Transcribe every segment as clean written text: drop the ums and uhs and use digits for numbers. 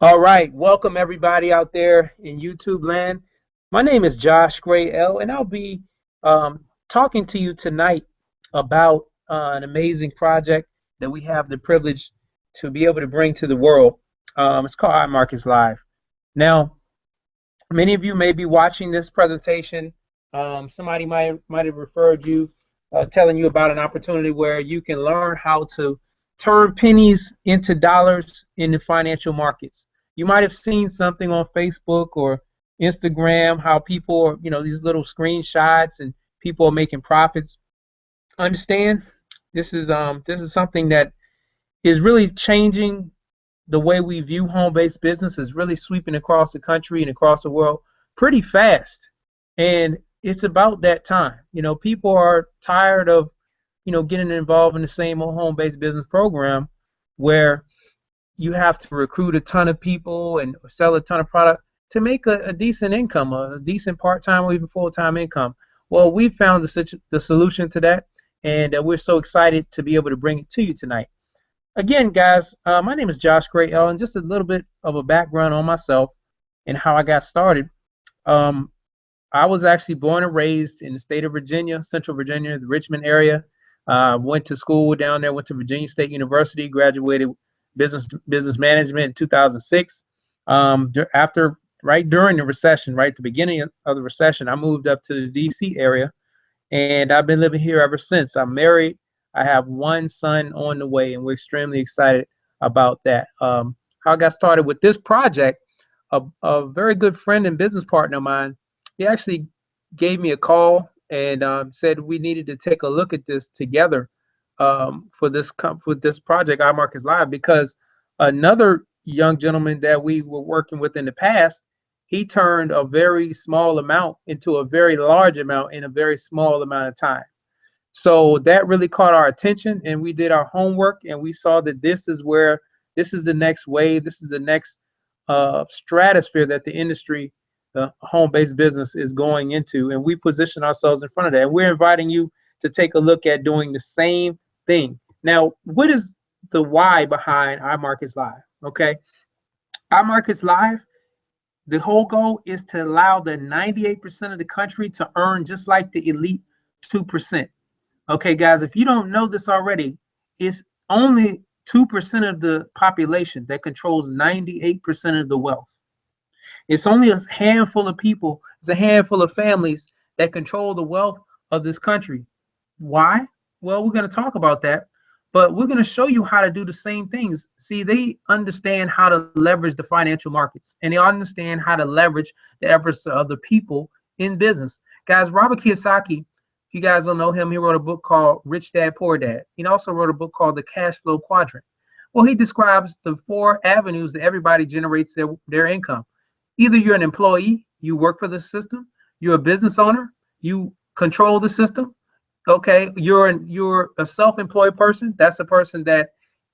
All right, welcome everybody out there in YouTube land. My name is Josh Gray L, and I'll be talking to you tonight about an amazing project that we have the privilege to be able to bring to the world. It's called iMarkets Live. Now, many of you may be watching this presentation. Somebody might have referred you, telling you about an opportunity where you can learn how to turn pennies into dollars in the financial markets. You might have seen something on Facebook or Instagram, how people are, these little screenshots and people are making profits. Understand, this is something that is really changing the way we view home-based business, is really sweeping across the country and across the world pretty fast. And it's about that time. People are tired of, getting involved in the same old home-based business program where you have to recruit a ton of people and sell a ton of product to make a decent income, a decent part-time or even full-time income. Well, we found the solution to that, and we're so excited to be able to bring it to you tonight. Again, guys, my name is Josh Gray L, and just a little bit of a background on myself and how I got started. Um, I was actually born and raised in the state of Virginia, Central Virginia, the Richmond area. Went to school down there, went to Virginia State University, graduated business management in 2006. After right during the recession, right at the beginning of the recession, I moved up to the DC area, and I've been living here ever since. I'm married. I have one son on the way, and we're extremely excited about that. How I got started with this project, a very good friend and business partner of mine, he actually gave me a call and said we needed to take a look at this together, for this project, iMarkets Live, because another young gentleman that we were working with in the past, he turned a very small amount into a very large amount in a very small amount of time. So that really caught our attention, and we did our homework, and we saw that this is the next wave, this is the next stratosphere that the industry, the home-based business, is going into, and we position ourselves in front of that. And we're inviting you to take a look at doing the same thing. Now, what is the why behind iMarkets Live? Okay, iMarkets Live, the whole goal is to allow the 98% of the country to earn just like the elite 2%. Okay, guys, if you don't know this already, it's only 2% of the population that controls 98% of the wealth. It's only a handful of people, it's a handful of families that control the wealth of this country. Why? Well, we're going to talk about that, but we're going to show you how to do the same things. See, they understand how to leverage the financial markets, and they understand how to leverage the efforts of other people in business. Guys, Robert Kiyosaki, if you guys don't know him, he wrote a book called Rich Dad Poor Dad. He also wrote a book called The Cash Flow Quadrant. Well, he describes the four avenues that everybody generates their income. Either you're an employee, you work for the system, you're a business owner, you control the system. Okay, you're a self-employed person. That's a person that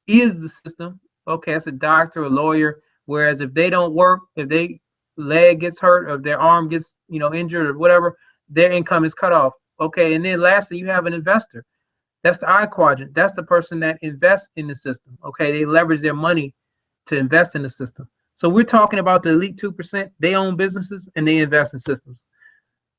is the system. Okay, that's a doctor, a lawyer. Whereas if they don't work, if their leg gets hurt or if their arm gets injured or whatever, their income is cut off. Okay, and then lastly, you have an investor. That's the I quadrant. That's the person that invests in the system. Okay, they leverage their money to invest in the system. So we're talking about the elite 2%. They own businesses and they invest in systems.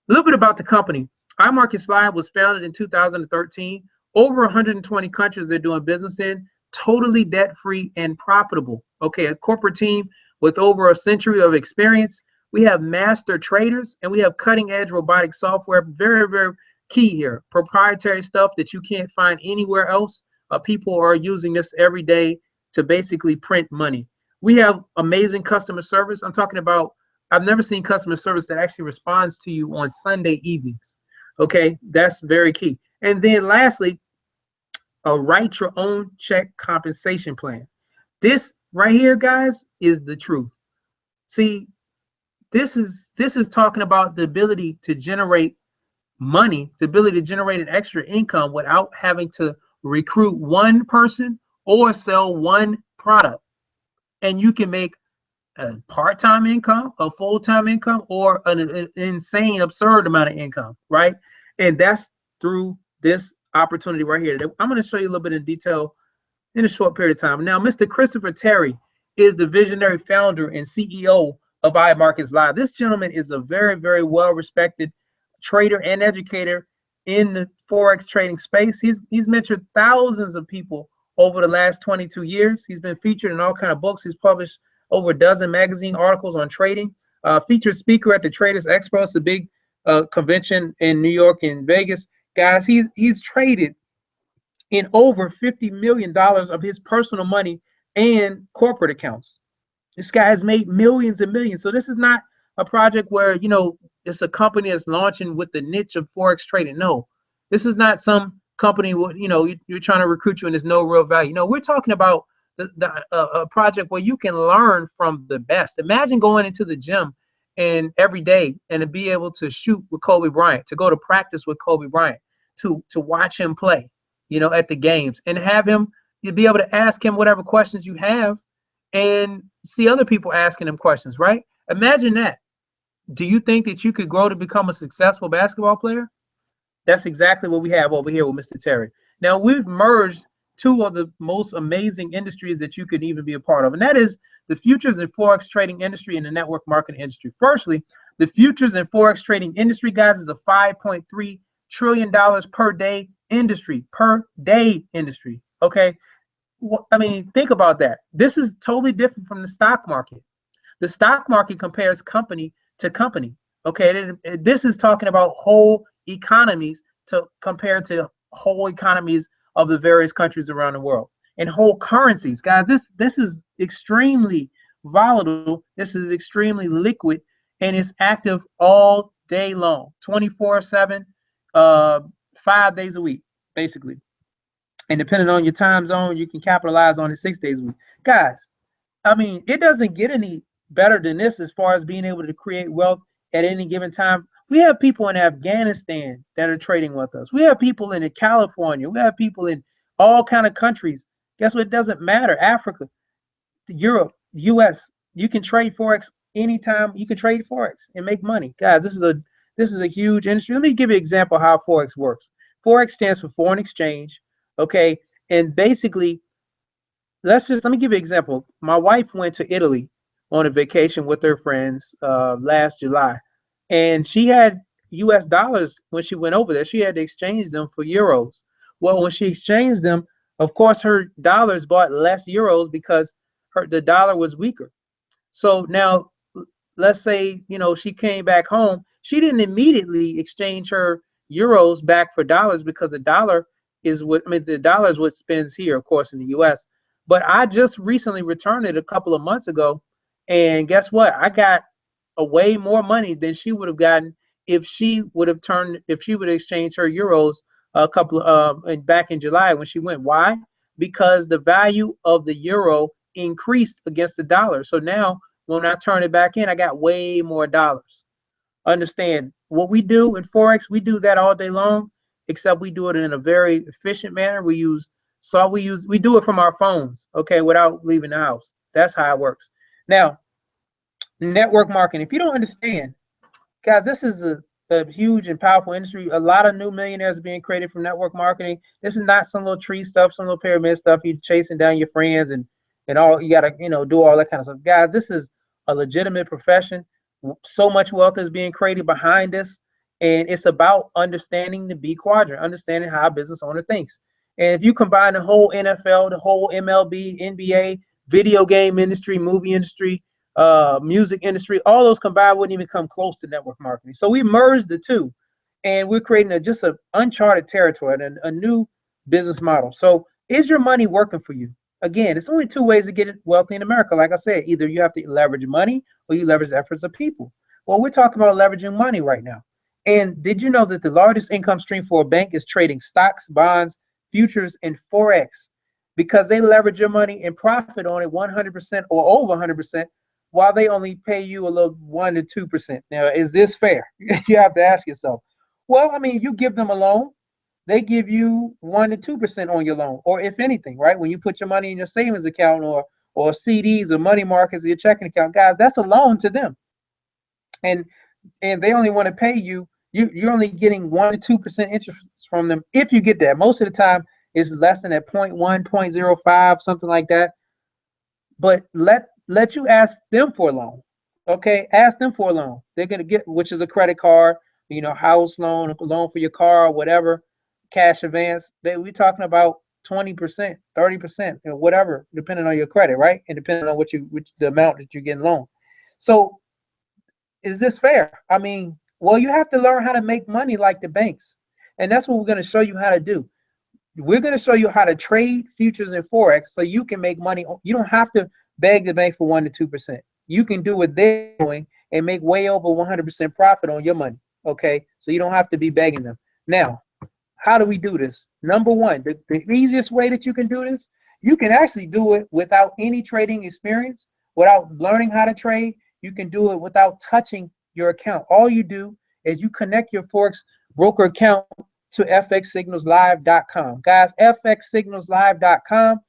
A little bit about the company. iMarkets Live was founded in 2013. Over 120 countries they're doing business in, totally debt-free and profitable. Okay, a corporate team with over a century of experience. We have master traders and we have cutting-edge robotic software. Very, very key here. Proprietary stuff that you can't find anywhere else. People are using this every day to basically print money. We have amazing customer service. I'm talking about, I've never seen customer service that actually responds to you on Sunday evenings. Okay, that's very key. And then lastly, a write your own check compensation plan. This right here, guys, is the truth. See, this is talking about the ability to generate money, the ability to generate an extra income without having to recruit one person or sell one product. And you can make a part-time income, a full-time income, or an insane, absurd amount of income, right? And that's through this opportunity right here. I'm going to show you a little bit in detail in a short period of time. Now, Mr. Christopher Terry, is the visionary founder and CEO of iMarkets Live. This gentleman is a very, very well-respected trader and educator in the Forex trading space. He's mentored thousands of people over the last 22 years. He's been featured in all kinds of books. He's published over a dozen magazine articles on trading. Featured speaker at the Traders Expo. It's a big convention in New York and Vegas. Guys, he's traded in over $50 million of his personal money and corporate accounts. This guy has made millions and millions. So this is not a project where, you know, it's a company that's launching with the niche of Forex trading. No, this is not some company, you know, you're trying to recruit you and there's no real value. No, we're talking about a project where you can learn from the best. Imagine going into the gym and every day and to be able to shoot with Kobe Bryant, to go to practice with Kobe Bryant, to watch him play, you know, at the games, and have him, you'll be able to ask him whatever questions you have and see other people asking him questions, right? Imagine that. Do you think that you could grow to become a successful basketball player? That's exactly what we have over here with Mr. Terry. Now, we've merged two of the most amazing industries that you could even be a part of, and that is the futures and Forex trading industry and the network marketing industry. Firstly, the futures and Forex trading industry, guys, is a $5.3 trillion per day industry, okay? I mean, think about that. This is totally different from the stock market. The stock market compares company to company. Okay, this is talking about whole economies to compare to whole economies of the various countries around the world, and whole currencies, guys. This is extremely volatile. This is extremely liquid, and it's active all day long, 24/7, 5 days a week, basically. And depending on your time zone, you can capitalize on it 6 days a week, guys. I mean, it doesn't get any better than this as far as being able to create wealth at any given time. We have people in Afghanistan that are trading with us. We have people in California. We have people in all kind of countries. Guess what? It doesn't matter. Africa, Europe, US. You can trade Forex anytime. You can trade Forex and make money. Guys, this is a huge industry. Let me give you an example of how Forex works. Forex stands for foreign exchange. Okay. And basically, let me give you an example. My wife went to Italy on a vacation with her friends last July, and she had US dollars when she went over there. She had to exchange them for euros. Well, when she exchanged them, of course, her dollars bought less euros because the dollar was weaker. So now, let's say, you know, she came back home. She didn't immediately exchange her euros back for dollars because the dollar is what, I mean, the dollar is what spends here, of course, in the US. But I just recently returned it a couple of months ago. And guess what? I got a way more money than she would have gotten if she would have exchanged her euros a couple back in July when she went. Why? Because the value of the euro increased against the dollar. So now when I turn it back in, I got way more dollars. Understand what we do in Forex, we do that all day long, except we do it in a very efficient manner. We do it from our phones, okay, without leaving the house. That's how it works. Now, network marketing. If you don't understand, guys, this is a huge and powerful industry. A lot of new millionaires are being created from network marketing. This is not some little tree stuff, some little pyramid stuff. You're chasing down your friends and all. You gotta, you know, do all that kind of stuff. Guys, this is a legitimate profession. So much wealth is being created behind this, and it's about understanding the B quadrant, understanding how a business owner thinks. And if you combine the whole NFL, the whole MLB, NBA, video game industry, movie industry, music industry, all those combined wouldn't even come close to network marketing. So we merged the two, and we're creating just an uncharted territory and a new business model. So is your money working for you? Again, it's only two ways to get wealthy in America. Like I said, either you have to leverage money or you leverage the efforts of people. Well, we're talking about leveraging money right now. And did you know that the largest income stream for a bank is trading stocks, bonds, futures, and Forex? Because they leverage your money and profit on it 100% or over 100%, while they only pay you a little 1 to 2%. Now, is this fair? You have to ask yourself. Well, I mean, you give them a loan, they give you 1 to 2% on your loan, or if anything, right? When you put your money in your savings account or CDs or money markets or your checking account, guys, that's a loan to them. And they only want to pay you. You're only getting 1 to 2% interest from them if you get that. Most of the time, it's less than that 0.1, 0.05, something like that. but let you ask them for a loan. Okay, ask them for a loan. They're gonna get, which is a credit card, house loan, a loan for your car, whatever, cash advance. We talking about 20%, 30%, whatever, depending on your credit, right? And depending on which the amount that you're getting loaned. So is this fair? I mean, well, you have to learn how to make money like the banks, and that's what we're going to show you how to do. We're going to show you how to trade futures and forex so you can make money. You don't have to beg the bank for 1 to 2%. You can do what they're doing and make way over 100% profit on your money. Okay, so you don't have to be begging them. Now, how do we do this? Number one, the easiest way that you can do this, you can actually do it without any trading experience, without learning how to trade. You can do it without touching your account. All you do is you connect your Forex broker account to fxsignalslive.com. Guys, fxsignalslive.com.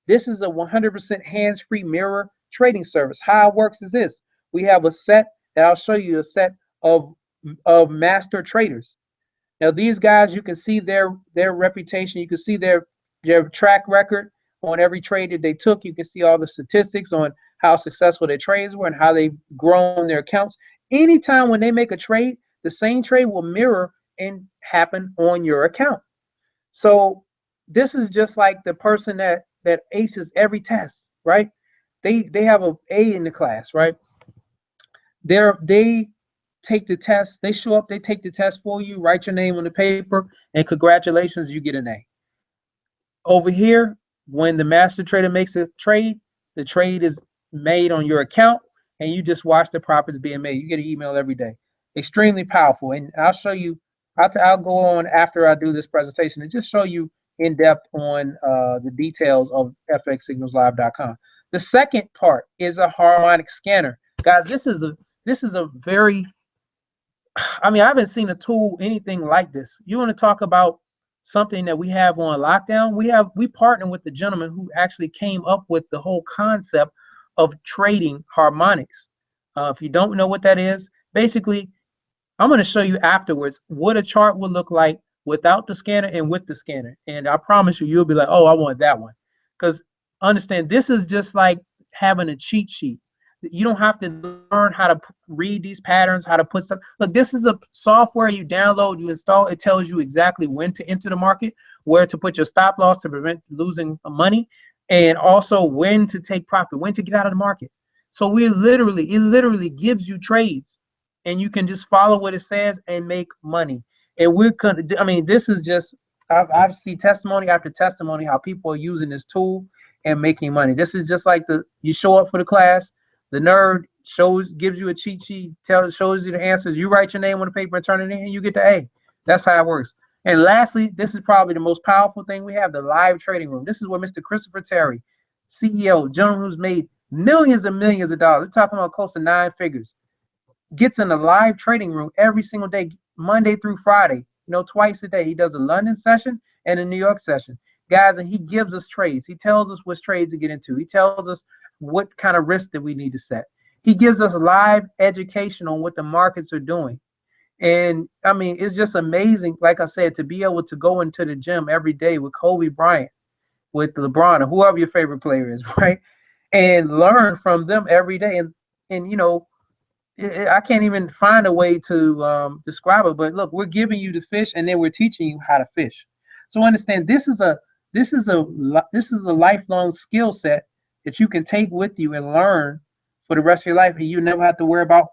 This is a 100% hands-free mirror trading service. How it works is this. We have a set, and I'll show you a set of master traders. Now, these guys, you can see their reputation. You can see their track record on every trade that they took. You can see all the statistics on how successful their trades were and how they've grown their accounts. Anytime when they make a trade, the same trade will mirror and happen on your account. So this is just like the person that aces every test, right? They have an A in the class, right? They take the test, they show up, they take the test for you, write your name on the paper, and congratulations, you get an A. Over here, when the master trader makes a trade, the trade is made on your account, and you just watch the profits being made. You get an email every day. Extremely powerful, and I'll show you. I'll go on after I do this presentation and just show you in depth on the details of fxsignalslive.com. The second part is a harmonic scanner, guys. This is a very, I mean, I haven't seen a tool anything like this. You want to talk about something that we have on lockdown? We partnered with the gentleman who actually came up with the whole concept of trading harmonics. If you don't know what that is, basically, I'm going to show you afterwards what a chart will look like without the scanner and with the scanner. And I promise you, you'll be like, oh, I want that one. Because understand, this is just like having a cheat sheet. You don't have to learn how to read these patterns, how to put stuff. Look, this is a software you download, you install. It tells you exactly when to enter the market, where to put your stop loss to prevent losing money, and also when to take profit, when to get out of the market. So it literally gives you trades, and you can just follow what it says and make money. And I mean, this is just, I've seen testimony after testimony how people are using this tool and making money. This is just like you show up for the class. The nerd gives you a cheat sheet, shows you the answers. You write your name on the paper and turn it in, and you get the A. That's how it works. And lastly, this is probably the most powerful thing we have: the live trading room. This is where Mr. Christopher Terry, CEO, gentleman who's made millions and millions of dollars. We're talking about close to 9 figures. Gets in the live trading room every single day, Monday through Friday. Twice a day. He does a London session and a New York session, guys, and he gives us trades. He tells us which trades to get into. He tells us what kind of risk that we need to set. He gives us live education on what the markets are doing. And I mean, it's just amazing, like I said, to be able to go into the gym every day with Kobe Bryant, with LeBron, or whoever your favorite player is, right? And learn from them every day. And I can't even find a way to describe it, but look, we're giving you the fish, and then we're teaching you how to fish. So understand, this is a lifelong skill set that you can take with you and learn for the rest of your life, and you never have to worry about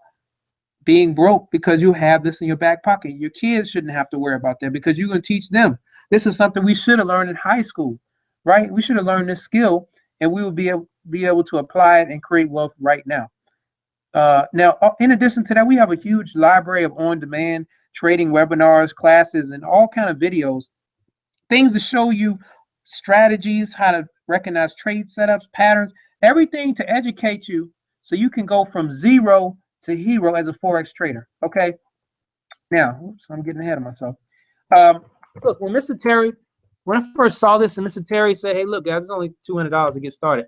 being broke because you have this in your back pocket. Your kids shouldn't have to worry about that because you're going to teach them. This is something we should have learned in high school, right? We should have learned this skill, and we will be able to apply it and create wealth right now. Now, in addition to that, we have a huge library of on-demand trading webinars, classes, and all kind of videos, things to show you strategies, how to recognize trade setups, patterns, everything to educate you so you can go from zero to hero as a Forex trader. Okay. Now, oops, I'm getting ahead of myself. Look, when I first saw this, and Mr. Terry said, "Hey, look, guys, it's only $200 to get started,"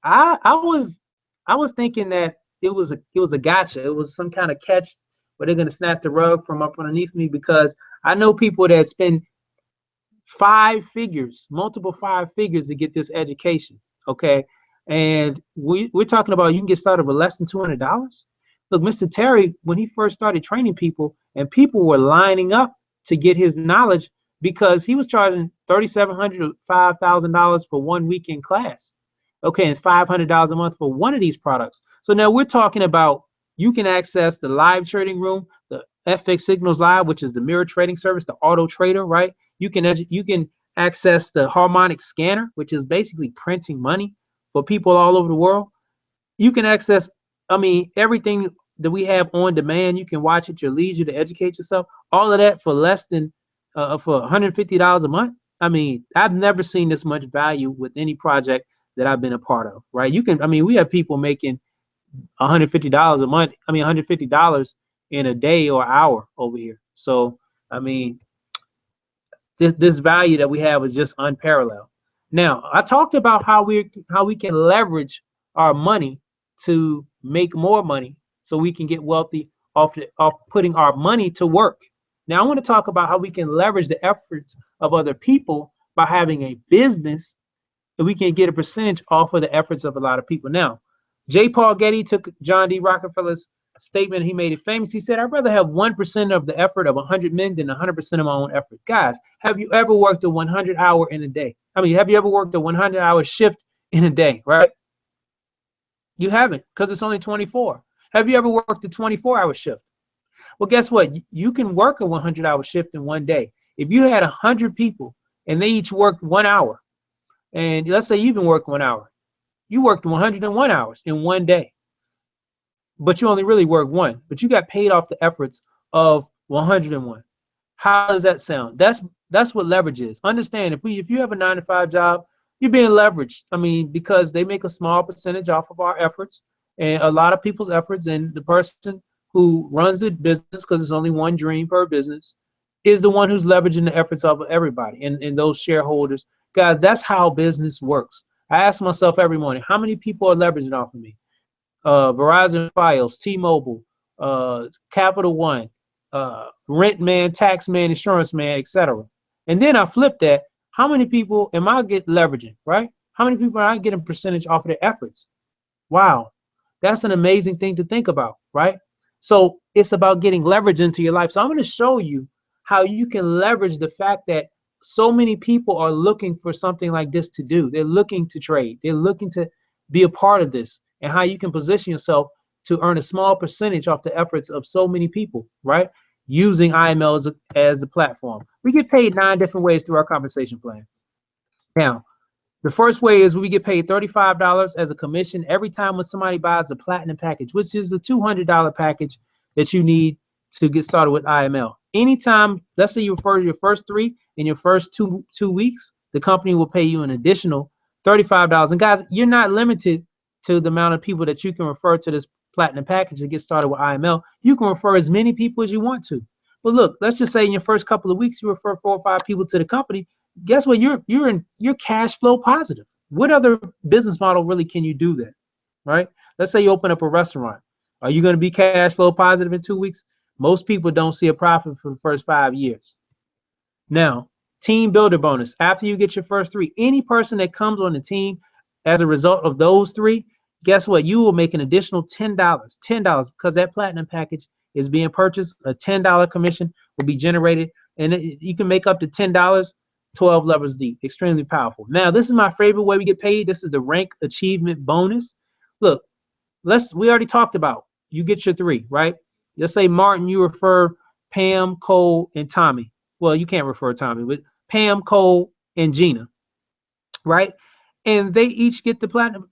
I was thinking that it was a gotcha. It was some kind of catch where they're going to snatch the rug from up underneath me, because I know people that spend 5 figures, multiple 5 figures to get this education. Okay. And we're talking about you can get started with less than $200. Look, Mr. Terry, when he first started training people, and people were lining up to get his knowledge because he was charging $3,700 to $5,000 for 1 week in class. Okay, and $500 a month for one of these products. So now we're talking about you can access the live trading room, the FX Signals Live, which is the mirror trading service, the auto trader, right? You can access the harmonic scanner, which is basically printing money for people all over the world. You can access, I mean, everything that we have on demand. You can watch at your leisure to educate yourself. All of that for less than for $150 a month. I mean, I've never seen this much value with any project that I've been a part of, right? You can, I mean, we have people making $150 a month. I mean, $150 in a day or hour over here. So, I mean, this value that we have is just unparalleled. Now, I talked about how we can leverage our money to make more money, so we can get wealthy off putting our money to work. Now, I want to talk about how we can leverage the efforts of other people by having a business, and we can get a percentage off of the efforts of a lot of people. Now, J. Paul Getty took John D. Rockefeller's statement. He made it famous. He said, I'd rather have 1% of the effort of 100 men than 100% of my own effort. Guys, have you ever worked a 100-hour in a day? I mean, have you ever worked a 100-hour shift in a day, right? You haven't, because it's only 24. Have you ever worked a 24-hour shift? Well, guess what? You can work a 100-hour shift in one day. If you had 100 people and they each worked 1 hour, and let's say you've been working 1 hour, you worked 101 hours in one day, but you only really worked one, but you got paid off the efforts of 101. How does that sound? That's what leverage is. Understand, if you have a 9-to-5 job, you're being leveraged. I mean, because they make a small percentage off of our efforts and a lot of people's efforts, and the person who runs the business, because it's only one dream per business, is the one who's leveraging the efforts of everybody and those shareholders. Guys, that's how business works. I ask myself every morning, how many people are leveraging off of me? Verizon Fios, T-Mobile, Capital One, Rent Man, Tax Man, Insurance Man, etc. And then I flip that. How many people am I leveraging, right? How many people are I getting percentage off of their efforts? Wow, that's an amazing thing to think about, right? So it's about getting leverage into your life. So I'm going to show you how you can leverage the fact that so many people are looking for something like this to do. They're looking to trade. They're looking to be a part of this, and how you can position yourself to earn a small percentage off the efforts of so many people, right? Using IML as the platform. We get paid 9 different ways through our compensation plan. Now, the first way is we get paid $35 as a commission every time when somebody buys the platinum package, which is the $200 package that you need to get started with IML. Anytime, let's say you refer to your first 3 in your first two weeks, the company will pay you an additional $35. And guys, you're not limited to the amount of people that you can refer to this platinum package to get started with IML. You can refer as many people as you want to. But look, let's just say in your first couple of weeks, you refer 4 or 5 people to the company. Guess what? You're cash flow positive. What other business model really can you do that, right? Let's say you open up a restaurant. Are you going to be cash flow positive in 2 weeks? Most people don't see a profit for the first 5 years. Now, team builder bonus. After you get your first 3, any person that comes on the team as a result of those 3, guess what? You will make an additional $10. $10 because that platinum package is being purchased. A $10 commission will be generated, and you can make up to $10. 12 levels deep. Extremely powerful. Now, this is my favorite way we get paid. This is the rank achievement bonus. Look, we already talked about you get your 3, right? Let's say Martin, you refer Pam, Cole, and Tommy. Well, you can't refer Tommy, but Pam, Cole, and Gina, right? And they each get the platinum.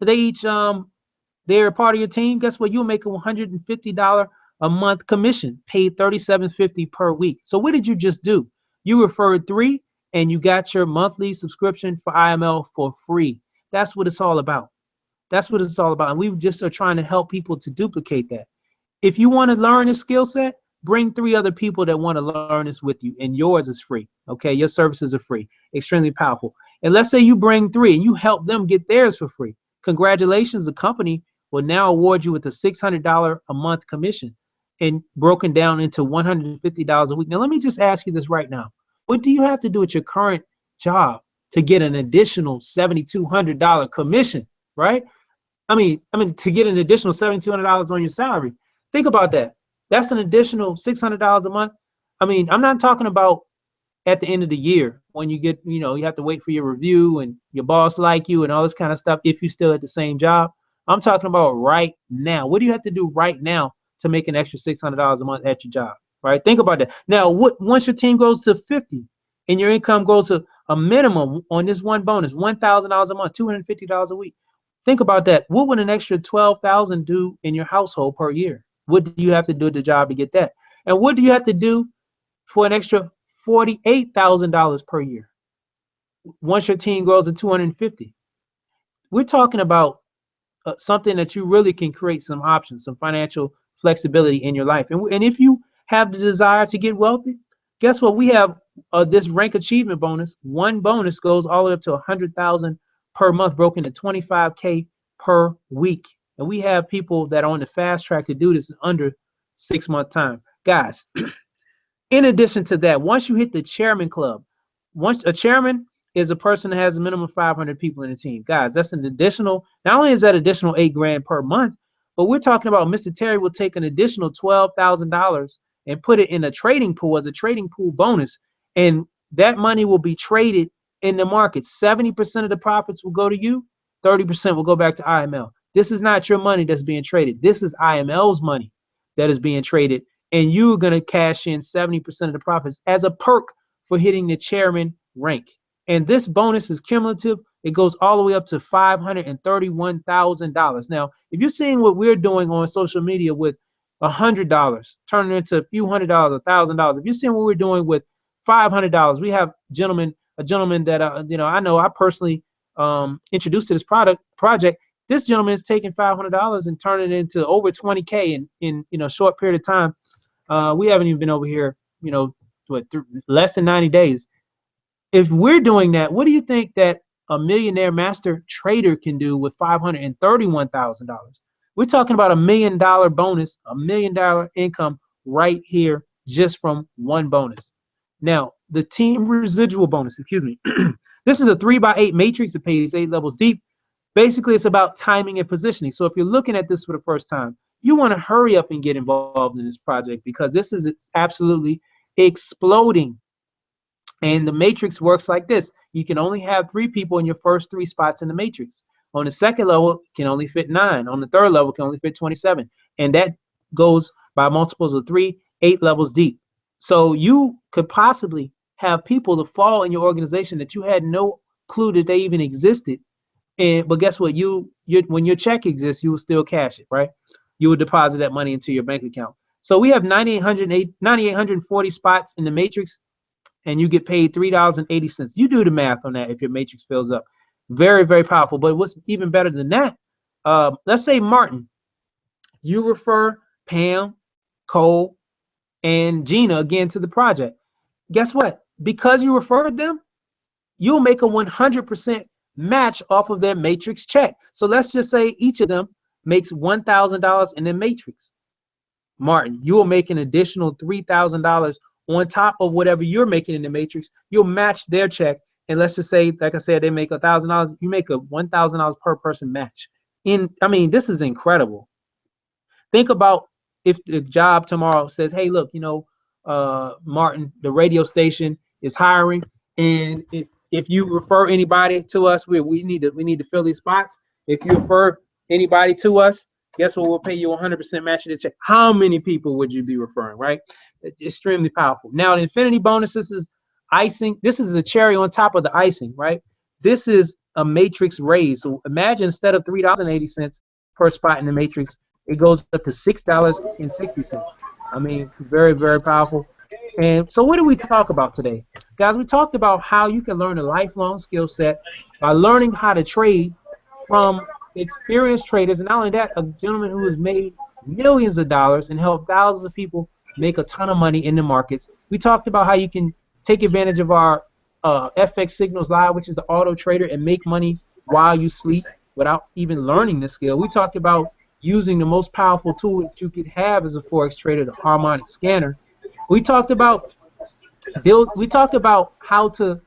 They're a part of your team. Guess what? You'll make a $150 a month commission, paid $37.50 per week. So what did you just do? You referred 3, and you got your monthly subscription for IML for free. That's what it's all about. That's what it's all about. And we just are trying to help people to duplicate that. If you want to learn a skill set, bring 3 other people that want to learn this with you, and yours is free. Okay, your services are free. Extremely powerful. And let's say you bring 3 and you help them get theirs for free. Congratulations, the company will now award you with a $600 a month commission, and broken down into $150 a week. Now, let me just ask you this right now. What do you have to do at your current job to get an additional $7,200 commission, right? I mean, to get an additional $7,200 on your salary. Think about that. That's an additional $600 a month. I mean, I'm not talking about at the end of the year when you get, you have to wait for your review and your boss like you and all this kind of stuff if you're still at the same job. I'm talking about right now. What do you have to do right now to make an extra $600 a month at your job? Right? Think about that. Now, once your team goes to 50 and your income goes to a minimum on this one bonus, $1,000 a month, $250 a week. Think about that. What would an extra 12,000 do in your household per year? What do you have to do at the job to get that? And what do you have to do for an extra $48,000 per year once your team grows to 250? We're talking about something that you really can create some options, some financial flexibility in your life. And if you have the desire to get wealthy, guess what? We have this rank achievement bonus. One bonus goes all the way up to 100,000 per month, broken to 25K per week. And we have people that are on the fast track to do this in under 6 month time. Guys, in addition to that, once you hit the chairman club, once a chairman is a person that has a minimum of 500 people in the team. Guys, that's an additional, not only is that additional $8,000 per month, but we're talking about Mr. Terry will take an additional $12,000 and put it in a trading pool as a trading pool bonus. And that money will be traded in the market. 70% of the profits will go to you, 30% will go back to IML. This is not your money that's being traded. This is IML's money that is being traded. And you're going to cash in 70% of the profits as a perk for hitting the chairman rank. And this bonus is cumulative. It goes all the way up to $531,000. Now, if you're seeing what we're doing on social media with $100, turning into a few $100, $1,000. If you're seeing what we're doing with $500, we have a gentleman that I know I personally introduced to this project. This gentleman is taking $500 and turning it into over 20K in a short period of time. We haven't even been over here, less than 90 days. If we're doing that, what do you think that a millionaire master trader can do with $531,000? We're talking about $1 million bonus, $1 million income right here just from one bonus. Now, the team residual bonus, excuse me. This is a 3x8 matrix that pays 8 levels deep. Basically, it's about timing and positioning. So if you're looking at this for the first time, you want to hurry up and get involved in this project because it's absolutely exploding. And the matrix works like this. You can only have 3 people in your first 3 spots in the matrix. On the second level, it can only fit 9. On the third level, it can only fit 27. And that goes by multiples of 3, 8 levels deep. So you could possibly have people to fall in your organization that you had no clue that they even existed. But guess what? When your check exists, you will still cash it, right? You would deposit that money into your bank account. So we have 9,840 spots in the matrix, and you get paid $3.80. You do the math on that if your matrix fills up. Very, very powerful. But what's even better than that, let's say Martin, you refer Pam, Cole, and Gina again to the project. Guess what? Because you referred them, you'll make a 100% match off of their matrix check. So let's just say each of them makes $1,000 in the matrix. Martin, you will make an additional $3,000 on top of whatever you're making in the matrix. You'll match their check, and let's just say, like I said, they make $1,000. You make a $1,000 per person match. This is incredible. Think about if the job tomorrow says, "Hey, look, Martin, the radio station is hiring, and if you refer anybody to us, we need to fill these spots. If you refer anybody to us, guess what? We'll pay you 100% match the check." How many people would you be referring, right? It's extremely powerful. Now, the infinity bonus, this is icing. This is the cherry on top of the icing, right? This is a matrix raise. So imagine instead of $3.80 per spot in the matrix, it goes up to $6.60. Very, very powerful. And so what did we talk about today? Guys, we talked about how you can learn a lifelong skill set by learning how to trade from experienced traders. And not only that, a gentleman who has made millions of dollars and helped thousands of people make a ton of money in the markets. We talked about how you can take advantage of our FX Signals Live, which is the auto trader, and make money while you sleep without even learning the skill. We talked about using the most powerful tool that you could have as a Forex trader, the harmonic scanner. We talked about how to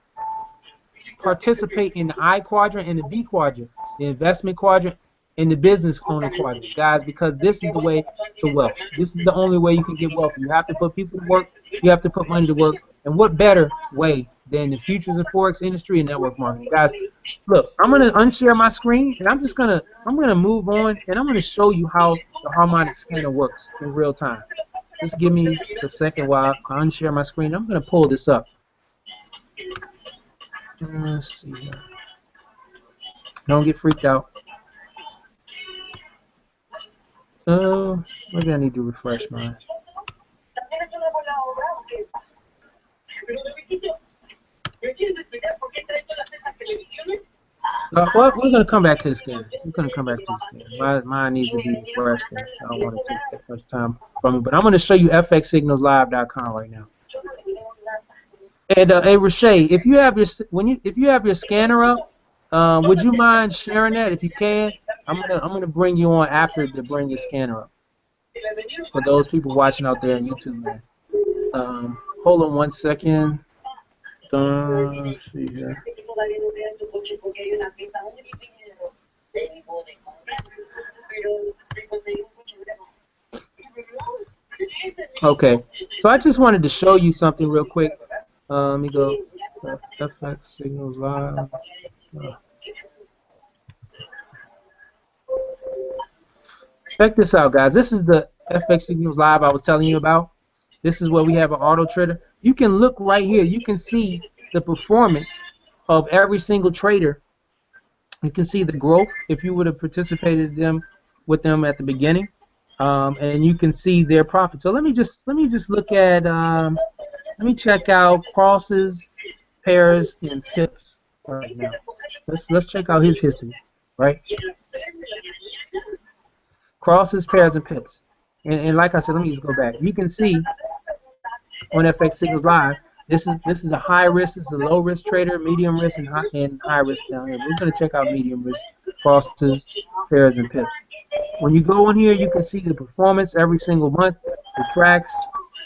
participate in the I quadrant and the B quadrant, the investment quadrant in the business owner quadrant, guys, because this is the way to wealth. This is the only way you can get wealth. You have to put people to work. You have to put money to work. And what better way than the futures and forex industry and network marketing, guys? Look, I'm gonna unshare my screen, and I'm gonna move on, and I'm gonna show you how the harmonic scanner works in real time. Just give me a second while I unshare my screen. I'm gonna pull this up. Let's see here. Don't get freaked out. Maybe I need to refresh mine. Well, we're going to come back to the scanner. We're going to come back to the scanner. Mine needs to be refreshed. I don't want to take that much time from me. But I'm going to show you fxsignalslive.com right now. And hey, Rashay, if you have your scanner up, would you mind sharing that if you can? I'm gonna bring you on after to bring your scanner up. For those people watching out there on YouTube, man. Hold on one second. Let's see here. Okay, so I just wanted to show you something real quick. Let me go. FX Signals Live. Check this out, guys. This is the FX Signals Live I was telling you about. This is where we have an auto trader. You can look right here. You can see the performance of every single trader. You can see the growth if you would have participated with them at the beginning, and you can see their profit. So let me just look at. Let me check out crosses, pairs, and pips right now. Let's check out his history, right? Crosses, pairs, and pips. And like I said, let me just go back. You can see on FX Signals Live, this is a high risk, this is a low risk trader, medium risk, and high risk down here. We're going to check out medium risk, crosses, pairs, and pips. When you go in here, you can see the performance every single month, the tracks.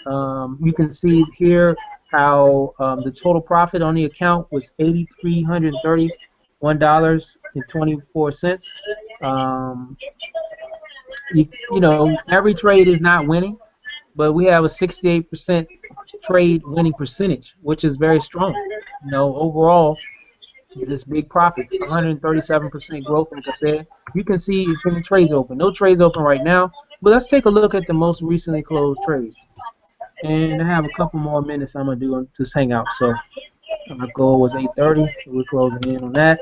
You can see here how the total profit on the account was $8,331.24. You know, every trade is not winning, but we have a 68% trade winning percentage, which is very strong. You know, overall, this big profit, 137% growth, like I said. You can see if any trades open. No trades open right now, but let's take a look at the most recently closed trades. And I have a couple more minutes I'm going to do on this Hangout. So my goal was 8:30. So we're closing in on that.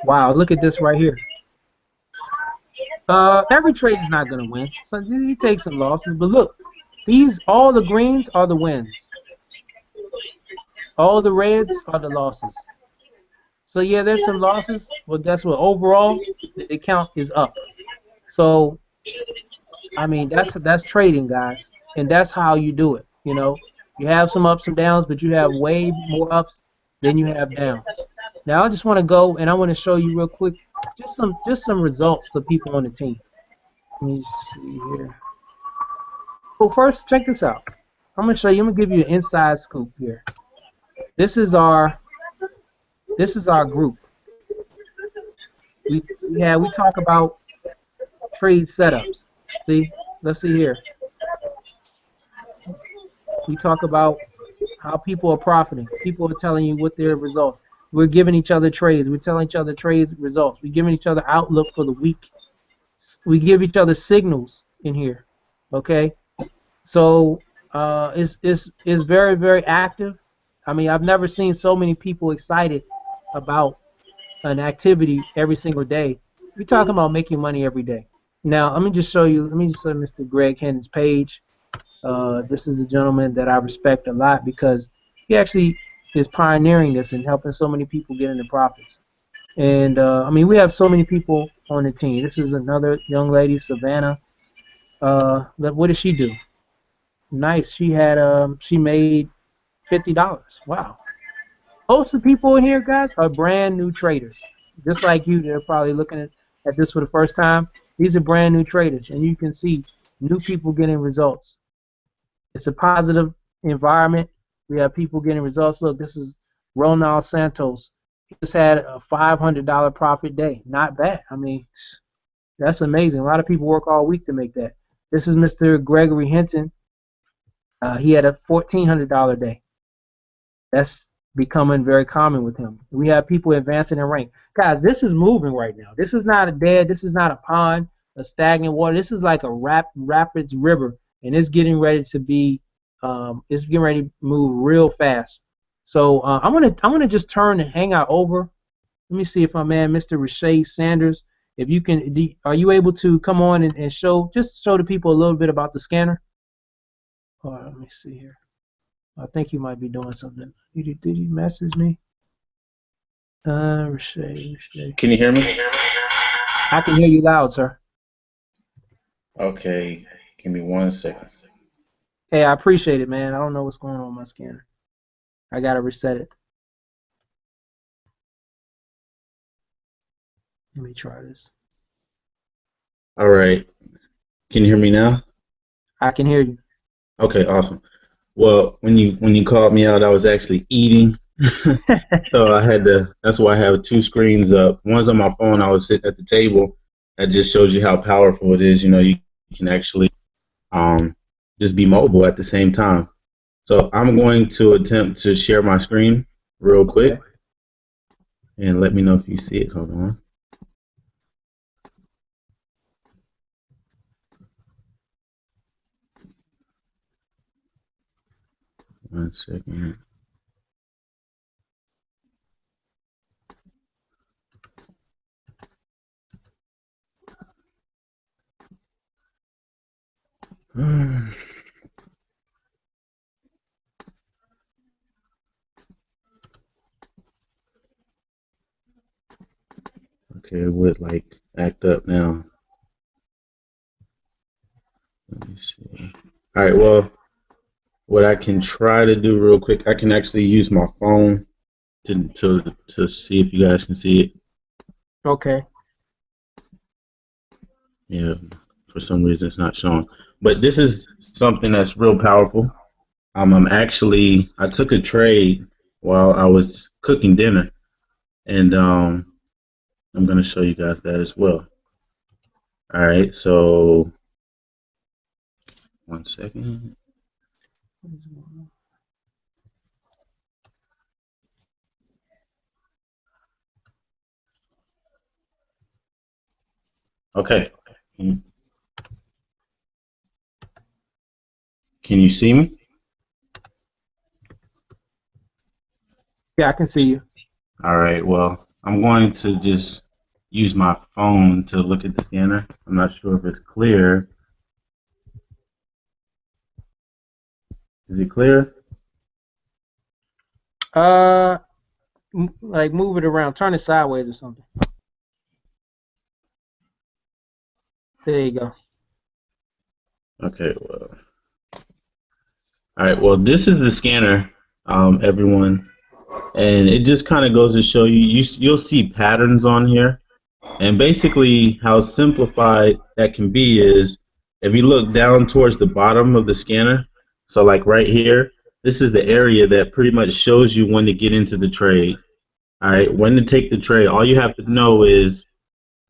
Wow, look at this right here. Every trade is not going to win. So you take some losses. But look, all the greens are the wins. All the reds are the losses. So yeah, there's some losses. But guess what? Overall, the account is up. So I mean, that's trading, guys, and that's how you do it. You know, you have some ups and downs, but you have way more ups than you have downs. Now, I just want to go and I want to show you real quick just some results to people on the team. Let me see here. Well, first, check this out. I'm gonna show you. I'm gonna give you an inside scoop here. This is our group. We talk about trade setups. See, let's see here. We talk about how people are profiting. People are telling you what their results. We're giving each other trades. We're telling each other trades results. We're giving each other outlook for the week. We give each other signals in here. Okay, so it's very, very active. I mean, I've never seen so many people excited about an activity every single day. We're talking about making money every day. Now, let me just show you. Let me just show Mr. Greg Hennon's page. This is a gentleman that I respect a lot because he actually is pioneering this and helping so many people get into profits. And I mean, we have so many people on the team. This is another young lady, Savannah. What did she do? Nice. She made $50. Wow. Most of the people in here, guys, are brand new traders. Just like you, they're probably looking at this for the first time. These are brand new traders, and you can see new people getting results. It's a positive environment. We have people getting results. Look, this is Ronald Santos. He just had a $500 profit day. Not bad. I mean, that's amazing. A lot of people work all week to make that. This is Mr. Gregory Hinton. He had a $1,400 day. That's becoming very common with him. We have people advancing in rank. Guys, this is moving right now. This is not a dead, this is not a pond, a stagnant water. This is like a rapids river, and it's getting ready to be, it's getting ready to move real fast. So I'm gonna just turn the hangout over. Let me see if my man, Mr. Rashay Sanders, if you can, are you able to come on and show, just show the people a little bit about the scanner? Let me see here. I think you might be doing something. Did he message me? Rashay. Can you hear me? I can hear you loud, sir. Okay, give me 1 second. Hey, I appreciate it, man. I don't know what's going on with my scanner. I gotta reset it. Let me try this. All right, can you hear me now? I can hear you. Okay, awesome. Well, when you called me out, I was actually eating, so I had to. That's why I have two screens up. One's on my phone. I was sitting at the table. That just shows you how powerful it is. You can actually um, just be mobile at the same time. So I'm going to attempt to share my screen real quick, Okay. and let me know if you see it. Hold on. 1 second. Okay, it would like act up now. Let me see. All right, well, what I can try to do real quick, I can actually use my phone to see if you guys can see it. Okay. Yeah, for some reason it's not showing. But this is something that's real powerful. I took a trade while I was cooking dinner, and I'm gonna show you guys that as well. All right, so 1 second. Okay, can can you see me? Yeah, I can see you. All right, well, I'm going to just use my phone to look at the scanner. I'm not sure if it's clear. Is it clear? Uh, like move it around, turn it sideways or something. There you go. Okay, well, all right, well, this is the scanner, everyone, and it just kind of goes to show you, you'll see patterns on here, and basically how simplified that can be is if you look down towards the bottom of the scanner, so like right here, this is the area that pretty much shows you when to get into the trade. All right, when to take the trade, all you have to know is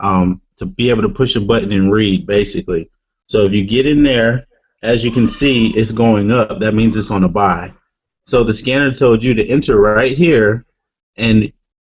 to be able to push a button and read, basically. So if you get in there, as you can see, it's going up. That means it's on a buy. So the scanner told you to enter right here, and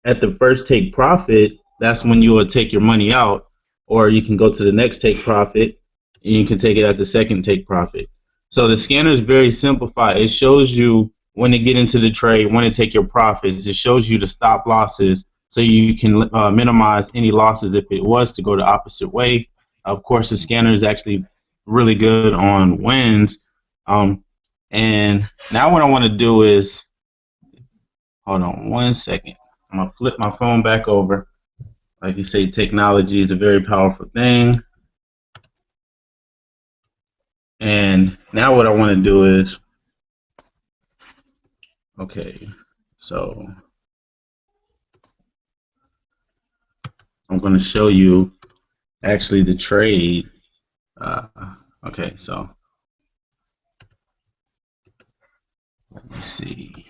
at the first take profit, that's when you will take your money out, or you can go to the next take profit, and you can take it at the second take profit. So the scanner is very simplified. It shows you when to get into the trade, when to take your profits. It shows you the stop losses so you can minimize any losses if it was to go the opposite way. Of course, the scanner is actually really good on wins. Um, and now what I want to do is, hold on 1 second. I'm gonna flip my phone back over. Like you say, technology is a very powerful thing. And now what I want to do is, okay, so I'm going to show you actually the trade. Uh, okay, so let me see.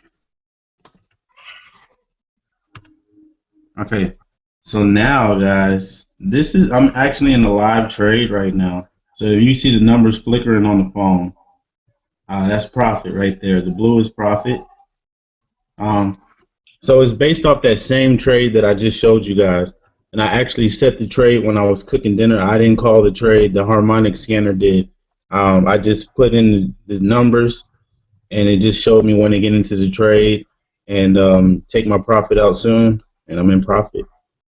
Okay. So now, guys, I'm actually in a live trade right now. So if you see the numbers flickering on the phone, that's profit right there. The blue is profit. Um, so it's based off that same trade that I just showed you guys. And I actually set the trade when I was cooking dinner. I didn't call the trade. The harmonic scanner did. I just put in the numbers and it just showed me when to get into the trade and take my profit out soon, and I'm in profit.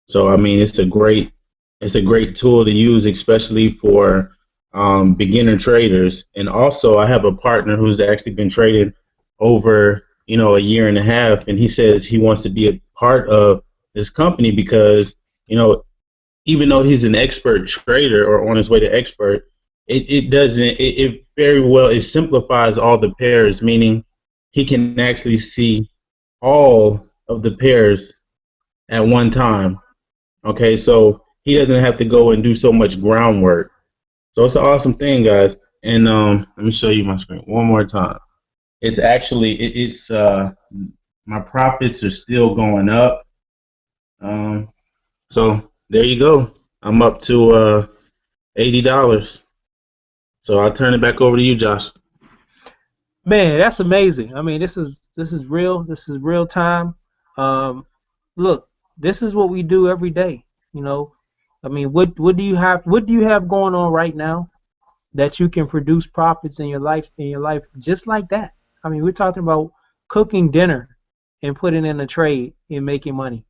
So I mean, it's a great tool to use, especially for beginner traders. And also, I have a partner who's actually been trading over a year and a half, and he says he wants to be a part of this company because you know even though he's an expert trader or on his way to expert, it doesn't it very well it simplifies all the pairs, meaning he can actually see all of the pairs at one time. Okay, so he doesn't have to go and do so much groundwork. So it's an awesome thing, guys. And let me show you my screen one more time. It's actually it's my profits are still going up. Um, so there you go. I'm up to $80. So I'll turn it back over to you, Josh. Man, that's amazing. I mean, this is real. This is real time. Um, Look, this is what we do every day. You know, I mean, what do you have? What do you have going on right now that you can produce profits in your life just like that? I mean, we're talking about cooking dinner and putting in a trade and making money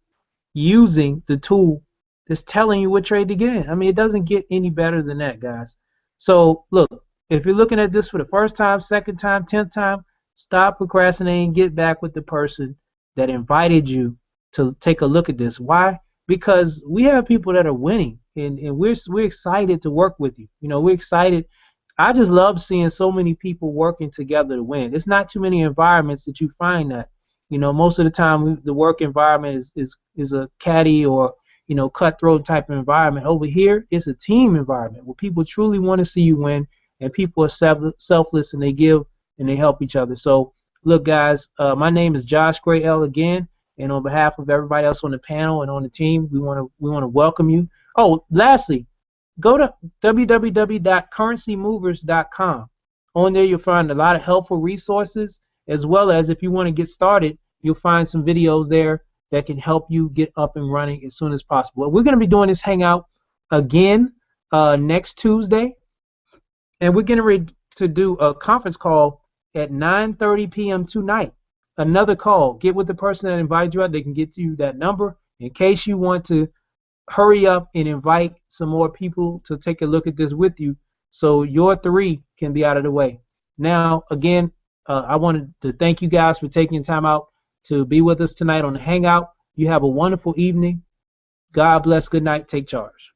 using the tool that's telling you what trade to get in. I mean, it doesn't get any better than that, guys. So look, if you're looking at this for the first time, second time, 10th time, stop procrastinating, get back with the person that invited you to take a look at this. Why? Because we have people that are winning, and we're excited to work with you. You know, we're excited. I just love seeing so many people working together to win. It's not too many environments that you find that. You know, most of the time the work environment is a catty or cutthroat type of environment. Over here, it's a team environment where people truly want to see you win, and people are selfless and they give and they help each other. So, look, guys, my name is Josh Gray L again, and on behalf of everybody else on the panel and on the team, we want to welcome you. Oh, lastly, go to www.currencymovers.com. On there, you'll find a lot of helpful resources, as well as if you want to get started, you'll find some videos there that can help you get up and running as soon as possible. We're going to be doing this Hangout again next Tuesday, and we're getting ready to do a conference call at 9:30 p.m. tonight. Another call. Get with the person that invited you out. They can get you that number in case you want to hurry up and invite some more people to take a look at this with you so your three can be out of the way. Now, again, I wanted to thank you guys for taking time out to be with us tonight on the Hangout. You have a wonderful evening. God bless. Good night. Take charge.